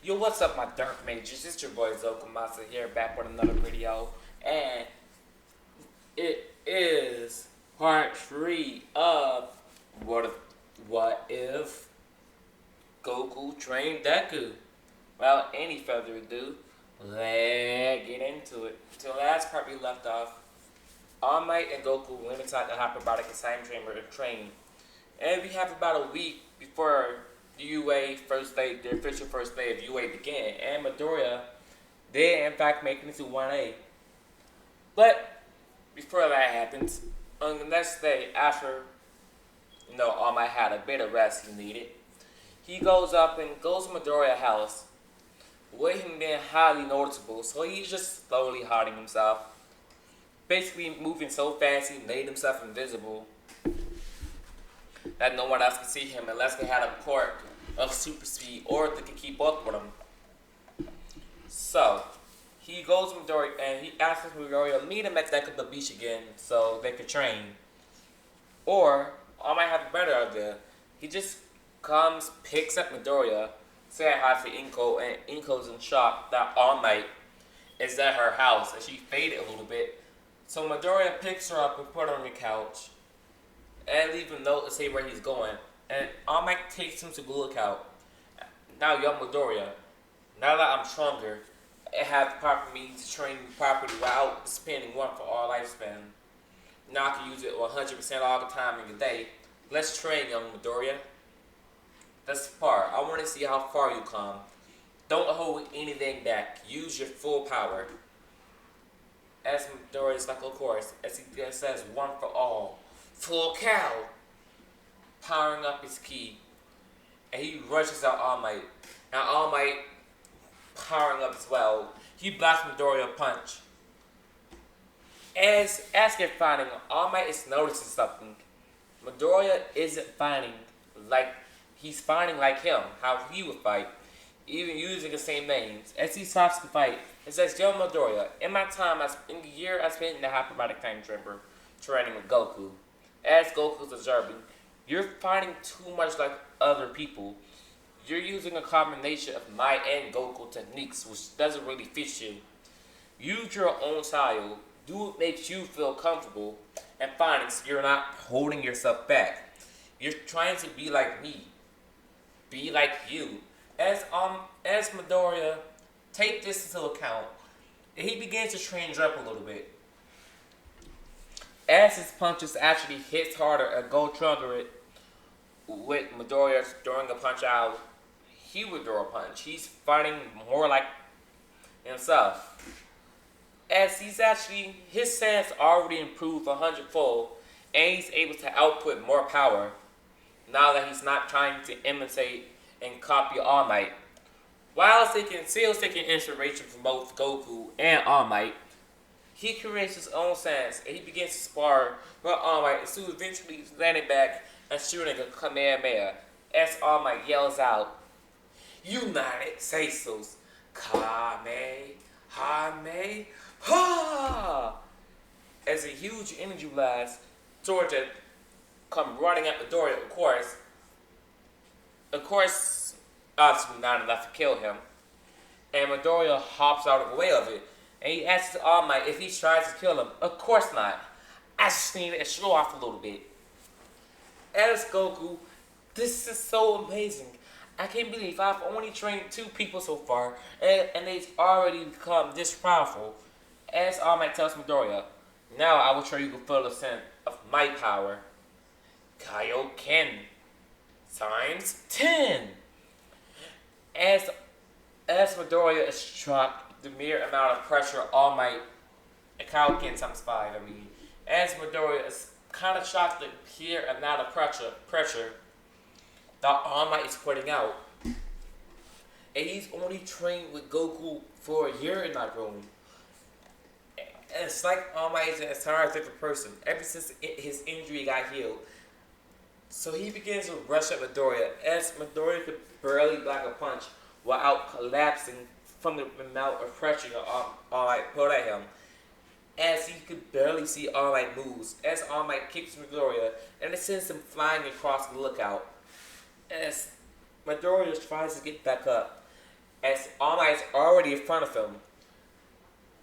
Yo, what's up, my dark mages? It's your boy Goku here, back with another video, and it is part 3 of what if Goku trained Deku. Without any further ado, let's get into it. Until the last part we left off, All Might and Goku went inside the hyperbolic assignment chamber and trained, and we have about a week before UA first day, the official first day of UA began, and Midoriya did in fact make it into 1A. But before that happens, on the next day after All Might had a bit of rest he needed, he goes up and goes to Midoriya's house, with him being highly noticeable, so he's just slowly hiding himself. Basically moving so fast he made himself invisible that no one else could see him unless they had a port of super speed or they could keep up with him. So, he goes to Midoriya and he asks Midoriya to meet him at the beach again so they could train. Or, I might have a better idea. He just comes, picks up Midoriya, says hi to Inko, and Inko's in shock that All Might is at her house and she faded a little bit. So Midoriya picks her up and put her on the couch and leave a note to say where he's going. And All Might takes him to the lookout. Now, young Midoriya, now that I'm stronger, it has the proper means to train me properly without spending one for all lifespan. Now I can use it 100% all the time in the day. Let's train, young Midoriya. That's the part. I want to see how far you come. Don't hold anything back. Use your full power. As Midoriya is like, of course, as he says, one for all. Full cow! Powering up his ki. And he rushes out All Might. Now All Might powering up as well. He blocks Midoriya a punch. As they're fighting, All Might is noticing something. Midoriya isn't fighting like he's fighting like him, how he would fight, even using the same names. As he stops to fight, it says, "Yo, Midoriya, in my time, in the year I spent in the hyperbolic time chamber training with Goku, as Goku's observing, you're fighting too much like other people. You're using a combination of my and Goku techniques, which doesn't really fit you. Use your own style. Do what makes you feel comfortable, and fighting so you're not holding yourself back. You're trying to be like me. Be like you." As Midoriya take this into account, he begins to change up a little bit. As his punches actually hits harder and go stronger it with Midoriya throwing a punch out, he would throw a punch. He's fighting more like himself. As his stance already improved 100-fold, and he's able to output more power now that he's not trying to imitate and copy All Might. While still taking inspiration from both Goku and All Might, he creates his own stance and he begins to spar with All Might, so eventually landing back and shooting a Kamehameha. As All Might yells out, "United Seisos, Kamehameha!" As a huge energy blast towards it come running at Midoriya, of course, obviously not enough to kill him. And Midoriya hops out of the way of it. And he asks All Might if he tries to kill him. Of course not. I just need to show off a little bit. As Goku, this is so amazing. I can't believe I've only trained 2 people so far, and they've already become this powerful. As All Might tells Midoriya, now I will show you the full extent of my power. Kaioken times 10. As Midoriya is shocked, the mere amount of pressure All Might, Kaioken times 5, as Midoriya is kind of shocked at the mere amount of pressure that All Might is putting out. And he's only trained with Goku for a year in that room. And it's like All Might is an entirely different person ever since his injury got healed. So he begins to rush at Midoriya, as Midoriya could barely block a punch without collapsing from the amount of pressure All Might put at him. As he could barely see All Might moves, as All Might kicks Midoriya and it sends him flying across the lookout. As Midoriya tries to get back up, as All Might's already in front of him.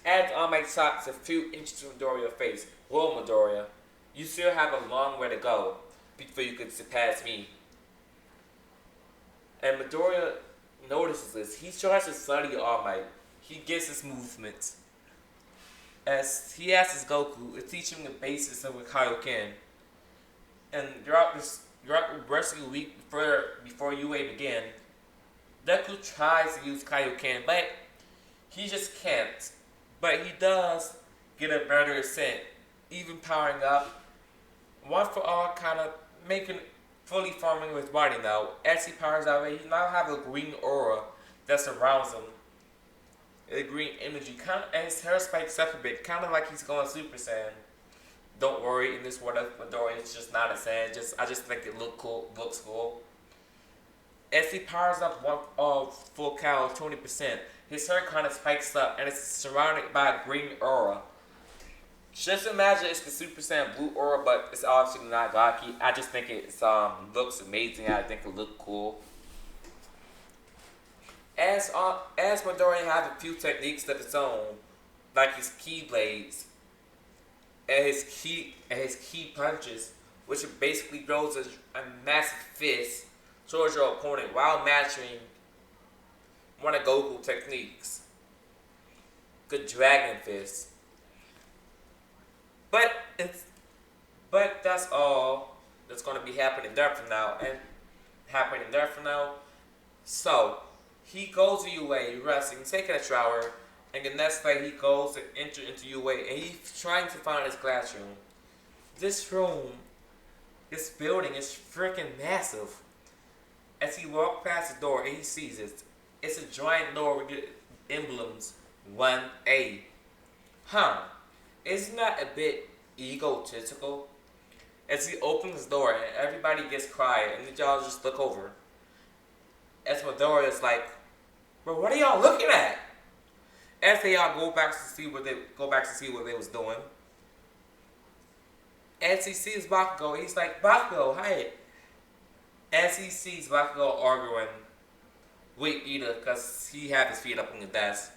As All Might stops a few inches from Midoriya's face, "Whoa, Midoriya, you still have a long way to go before you can surpass me." And Midoriya notices this. He tries to study All Might. He gets his movements. As he asks Goku to teach him the basis of a Kaioken. And throughout the rest of the week before UA began, Deku tries to use Kaioken, but he just can't. But he does get a better ascent, even powering up. One for all, kind of making fully forming his body now. As he powers out, he now have a green aura that surrounds him. A green energy, kind of, and his hair spikes up a bit, kind of like he's going Super Saiyan. Don't worry, in this world of Midoriya, it's just not a Saiyan. I just think it looks cool. As he powers up full cal 20%, his hair kind of spikes up, and it's surrounded by a green aura. Just imagine it's the Super Saiyan blue aura, but it's obviously not Gaki. I just think it looks amazing. I think it looks cool. As Midoriya has a few techniques of its own, like his key blades and his key punches, which basically throws a massive fist towards your opponent while matching one of Goku techniques, the Dragon Fist. But that's all that's going to be happening there from now. So he goes to UA, resting, taking a shower, and the next day he goes to enter into UA, and he's trying to find his classroom. This building is freaking massive. As he walks past the door, and he sees it. It's a giant door with emblems 1A. Isn't that a bit egotistical? As he opens the door, and everybody gets quiet, and y'all just look over. As Midoriya is like, "Bro, what are y'all looking at?" As they all go back to see what they was doing. As he sees Bakugo, he's like, "Bakugo, hi." As he sees Bakugo arguing with Ida, because he had his feet up on the desk.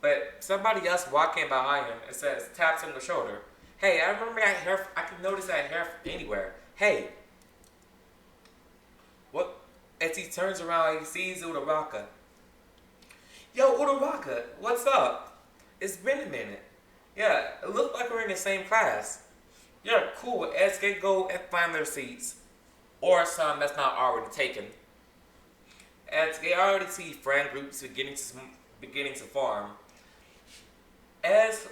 But somebody else walking behind him and taps him on the shoulder. "Hey, I remember that hair. I can notice that hair from anywhere. Hey." What? As he turns around, he sees Uraraka. "Yo, Uraraka, what's up? It's been a minute." "Yeah, it looked like we're in the same class." "Yeah, cool." As they go and find their seats, or some that's not already taken. As they already see friend groups beginning to form. As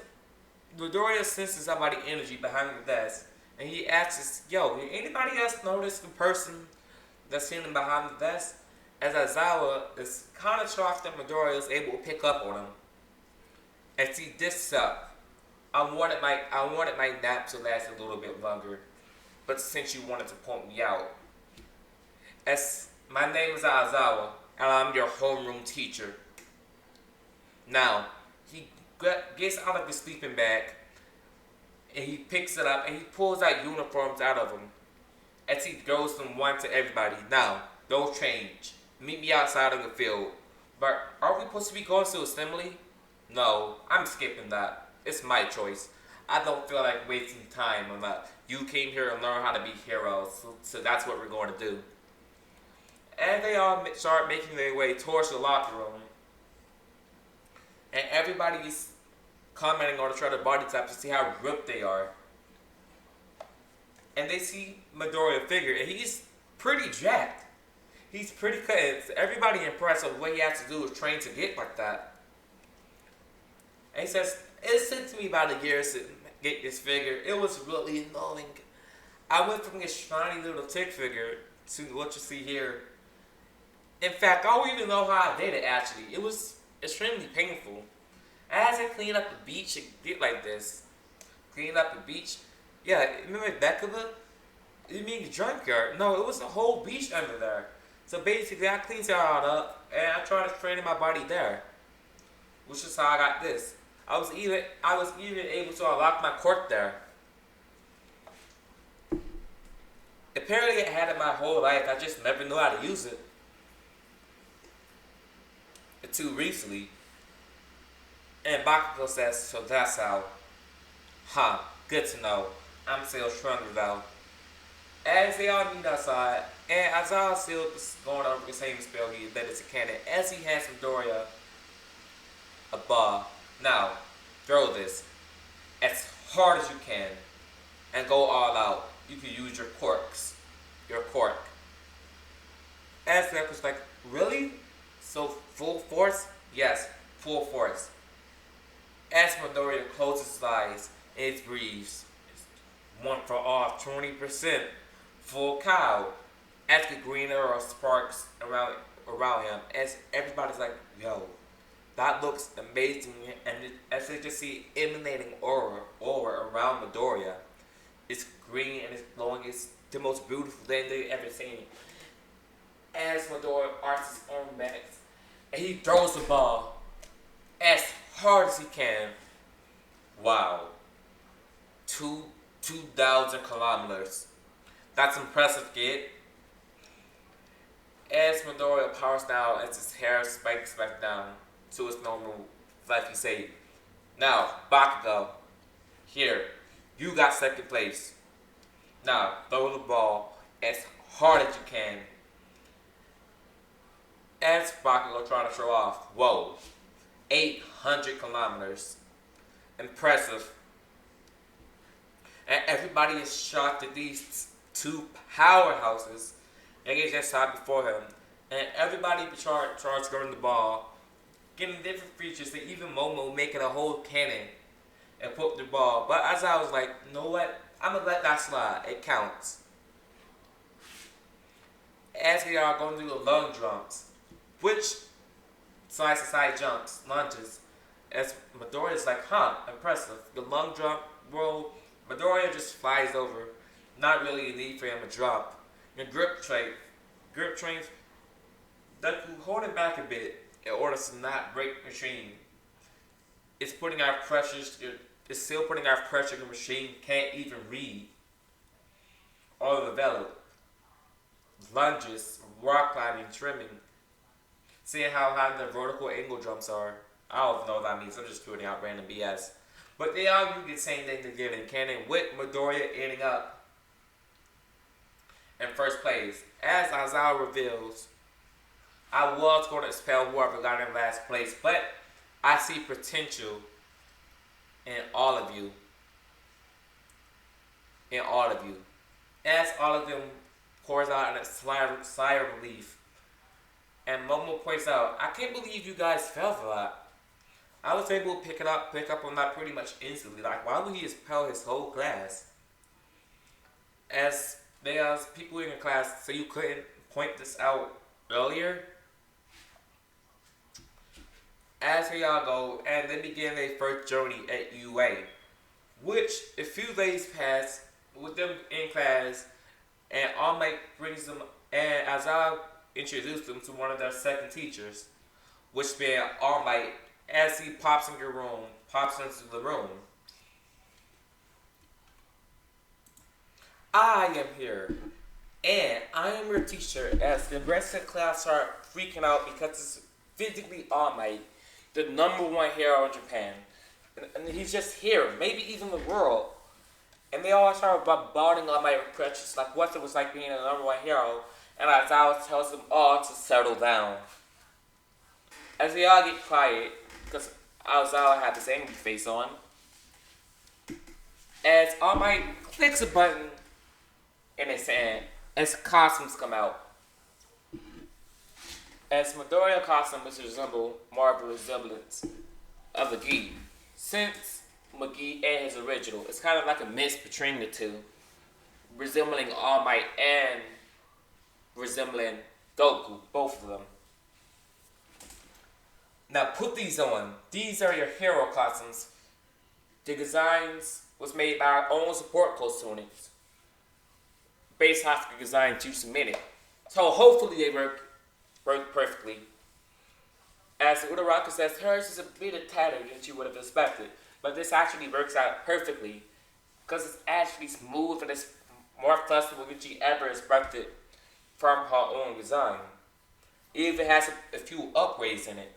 Midoriya senses somebody's energy behind the desk, and he asks, "Yo, did anybody else notice the person that's sitting behind the desk?" As Aizawa is kind of shocked that Midoriya is able to pick up on him. And see, this sucked. I wanted my nap to last a little bit longer, but since you wanted to point me out. As my name is Aizawa, and I'm your homeroom teacher. Now, he gets out of his sleeping bag, and he picks it up, and he pulls out uniforms out of them. As he throws them one to everybody. "Now, don't change. Meet me outside of the field." "But are we supposed to be going to assembly?" "No, I'm skipping that. It's my choice. I don't feel like wasting time on that. You came here to learn how to be heroes, so that's what we're going to do." And they all start making their way towards the locker room. And everybody's commenting on each other's body types to see how ripped they are. And they see Midoriya figure, and he's pretty jacked. He's pretty cut. Everybody impressed with what he has to do is train to get like that. And he says, "It took me about a year to get this figure. It was really annoying. I went from this shiny little tick figure to what you see here. In fact, I don't even know how I did it actually. It was extremely painful. As I cleaned up the beach, it did like this. Cleaned up the beach. Yeah, remember Deku? You mean the junkyard? No, it was a whole beach under there. So basically, I cleaned it all up, and I tried to train my body there. Which is how I got this. I was even able to unlock my quirk there. Apparently, I had it my whole life. I just never knew how to use it. to recently. And Bakugo says, so that's how. Huh, good to know. I'm still stronger though. As they all meet outside, and Aizawa still going over the same spell he that is a cannon, as he hands Midoriya a ball. Now, throw this as hard as you can and go all out. You can use your quirks. Your quirk. As Deku's like, really? So full force? Yes, full force. As Midoriya closes his eyes and it breathes. One for off 20%. Full cow. As the green arrow sparks around him. As everybody's like, yo, that looks amazing. And as they just see emanating aura around Midoriya. It's green and it's glowing. It's the most beautiful thing they've ever seen. As Midoriya arches his own back and he throws the ball as hard as he can. Wow. 2,000 kilometers. That's impressive, kid. As Midoriya powers down, as his hair spikes back down to its normal life, he say, now, Bakugo, here, you got second place. Now, throw the ball as hard as you can. As Bakugo trying to show off, whoa, 800 kilometers. Impressive. And everybody is shocked at these two powerhouses engaged inside before him. And everybody charged throwing the ball, getting different features. They even Momo making a whole cannon and put the ball. But as I was like, you know what? I'm gonna let that slide. It counts. As we are going to do the lung jumps, which side to side jumps, lunges. As Midoriya is like, huh, impressive. The lung jump, bro. Midoriya just flies over. Not really a need for him to drop. The grip trains, Deku hold it back a bit in order to not break the machine. It's putting out pressures. It's still putting out pressure. The machine can't even read or develop. Lunges, rock climbing, trimming. Seeing how high the vertical angle jumps are. I don't know what that means. I'm just putting out random BS. But they all do the same thing together in canon with Midoriya ending up in first place. As Aizawa reveals, I was going to expel whoever got in last place, but I see potential in all of you. In all of you. As all of them pours out in a sigh of relief. And Momo points out, I can't believe you guys fell for that. I was able to pick up on that pretty much instantly. Like, why would he expel his whole class? As there's people in your class, so you couldn't point this out earlier. As we all go, and they begin their first journey at UA, which a few days pass with them in class, and All Might brings them, and as I introduced them to one of their second teachers, which being All Might. As he pops into the room. I am here, and I am your teacher. As the rest of the class start freaking out because it's physically All Might, the #1 hero in Japan, and he's just here, maybe even the world. And they all start bombarding All Might with questions like what it was like being the #1 hero, and Aizawa tells them all to settle down. As they all get quiet, because Aizawa had this angry face on. As All Might clicks a button in his hand, as costumes come out. As Midoriya costume which resemble more of a resemblance of the Gi. Since McGee and his original, it's kind of like a mix between the two. Resembling All Might and resembling Goku, both of them. Now put these on. These are your hero costumes. The designs was made by our own support co-students. Based off the designs you submitted. So hopefully they work perfectly. As Uraraka says, hers is a bit tattered than you would have expected. But this actually works out perfectly. Because it's actually smooth and it's more flexible than she ever expected from her own design. It even has a few upgrades in it.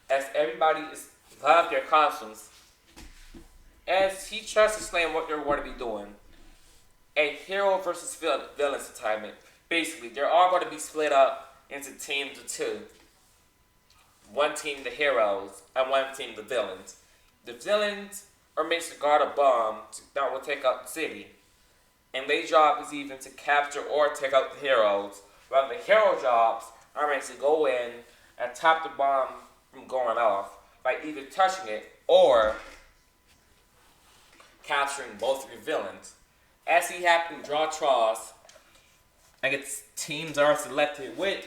as everybody is love their costumes, as he tries to explain what they're going to be doing. A hero versus villains assignment. Basically, they're all going to be split up into teams of two. One team the heroes and one team the villains. The villains are meant to guard a bomb that will take out the city, and their job is even to capture or take out the heroes, while the hero jobs are meant to go in and stop the bomb from going off by either touching it or capturing both of your villains. As he happens to draw straws, and its teams are selected with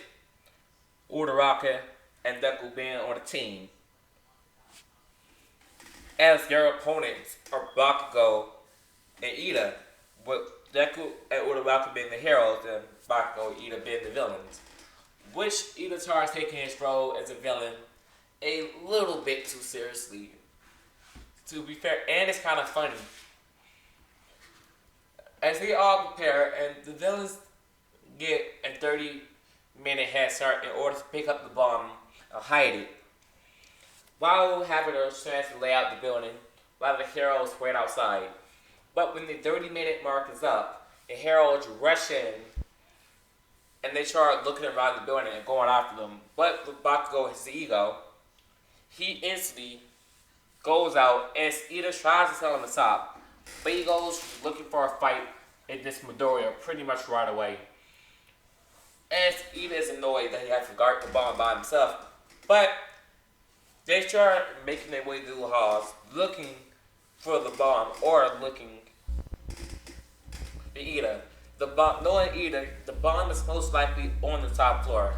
Uraraka and Deku being on the team. As their opponents are Bakugo and Ida, with Deku and Uraraka being the heroes and Bakugo and Ida being the villains. Which Ida tries taking his role as a villain a little bit too seriously, to be fair, and it's kind of funny. As they all prepare, and the villains get a 30-minute head start in order to pick up the bomb and hide it, while having a chance to lay out the building while the heroes wait outside. But when the 30-minute mark is up, the heroes rush in and they start looking around the building and going after them. But with Bakugo, his ego, he instantly goes out and Ida tries to tell him to stop, but he goes looking for a fight in this Midoriya pretty much right away. And Ida is annoyed that he has to guard the bomb by himself, but they start making their way through the halls, looking for the bomb or looking for Ida. Knowing Ida, the bomb is most likely on the top floor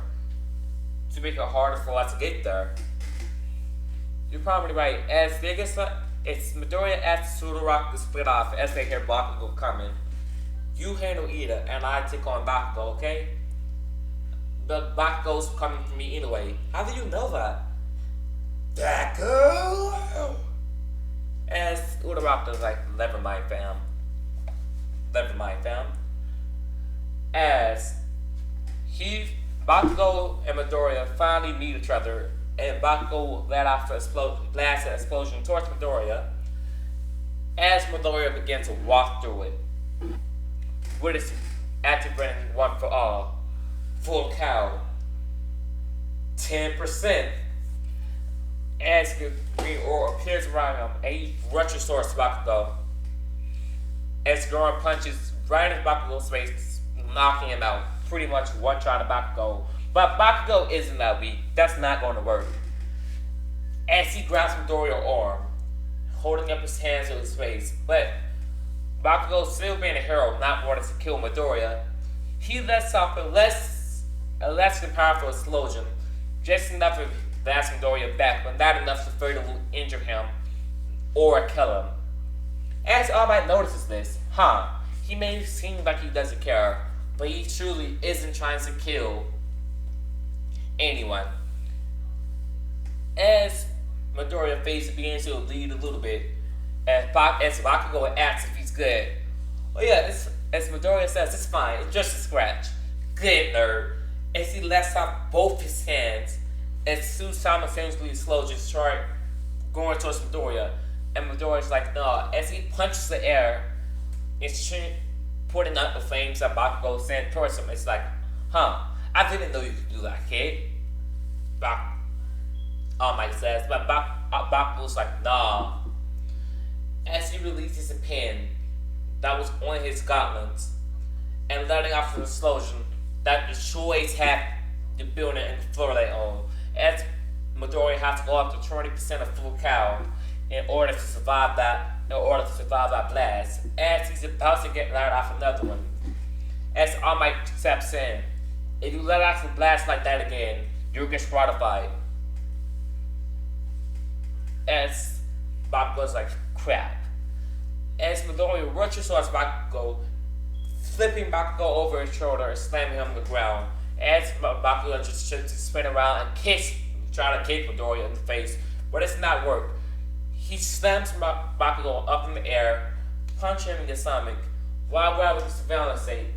to make it harder for us to get there. You're probably right. As they get it's Midoriya asks Uraraka to split off as they hear Bakugo coming. You handle Ida and I take on Bakugo, okay? But Bakugo's coming for me anyway. How do you know that? Deku! As Uraraka's like, never mind, fam. Never mind, fam. As Bakugo and Midoriya finally meet each other, and Bakugo let off blast an explosion towards Midoriya, as Midoriya begins to walk through it, with its activating one for all, full cow, 10%. As the green aura appears around him, and he rushes towards Bakugo. As Goran punches right in Bakugo's face, knocking him out, pretty much one-shot to Bakugo. But Bakugo isn't that weak. That's not going to work. As he grabs Midoriya's arm, holding up his hands to his face, but Bakugo, still being a hero, not wanting to kill Midoriya, he lets off a less than powerful explosion, just enough to blast Midoriya back, but not enough to fatally injure him or kill him. As All Might notices this, he may seem like he doesn't care, but he truly isn't trying to kill anyone. As Midoriya's face begins to bleed a little bit, as Bakugo asks if he's good. Oh yeah, as Midoriya says, it's fine, it's just a scratch. Good, nerd. As he lets off both his hands, as two simultaneously slow just start going towards Midoriya, and Midoriya's like, no. As he punches the air, it's putting out the flames that Bakugo sent towards him. It's like, I didn't know you could do that, kid. All Might says, but Bakugo's like, nah. As he releases a pin that was on his gauntlets and letting off an explosion that destroys half the building and the floor they own. As Midoriya has to go up to 20% of full cow in order to survive that blast. As he's about to get let off another one, as All Might steps in, if you let off a blast like that again, you'll get stratified. As Bakugo's like, crap. As Midoriya rushes towards Bakugo, flipping Bakugo over his shoulder and slamming him on the ground. As Bakugo just to spin around and trying to kick Midoriya in the face, but it's not work. He slams Bakugo up in the air, punching him in the stomach, while grabbing the surveillance tape,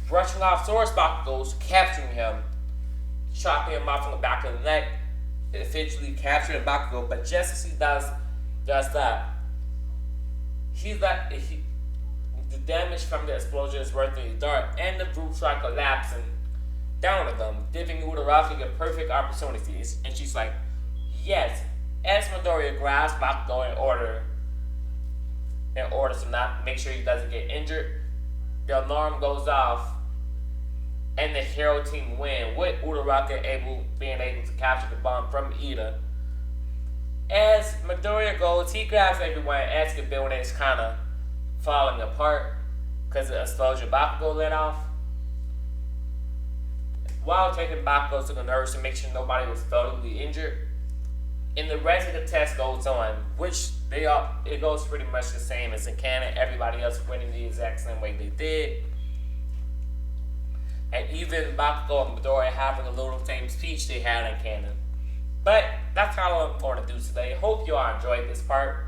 rushing off towards Bakugo, capturing him, chopping him off from the back of the neck, eventually capturing Bakugo, but just as he does that, the damage from the explosion is worth the dart, and the brute try collapsing down on them, giving Uraraka a perfect opportunity. And she's like, yes. As Midoriya grabs Bakugo in order to not make sure he doesn't get injured, the alarm goes off, and the hero team win, with Uraraka being able to capture the bomb from Ida. As Midoriya goes, he grabs everyone as the building is kind of falling apart because the explosion Bakugo let off, while taking Bakugo to the nurse to make sure nobody was fatally injured. And the rest of the test goes on, which it goes pretty much the same as in canon. Everybody else winning the exact same way they did. And even Bakugo and Midoriya having a little same speech they had in canon. But that's all I'm going to do today. Hope you all enjoyed this part.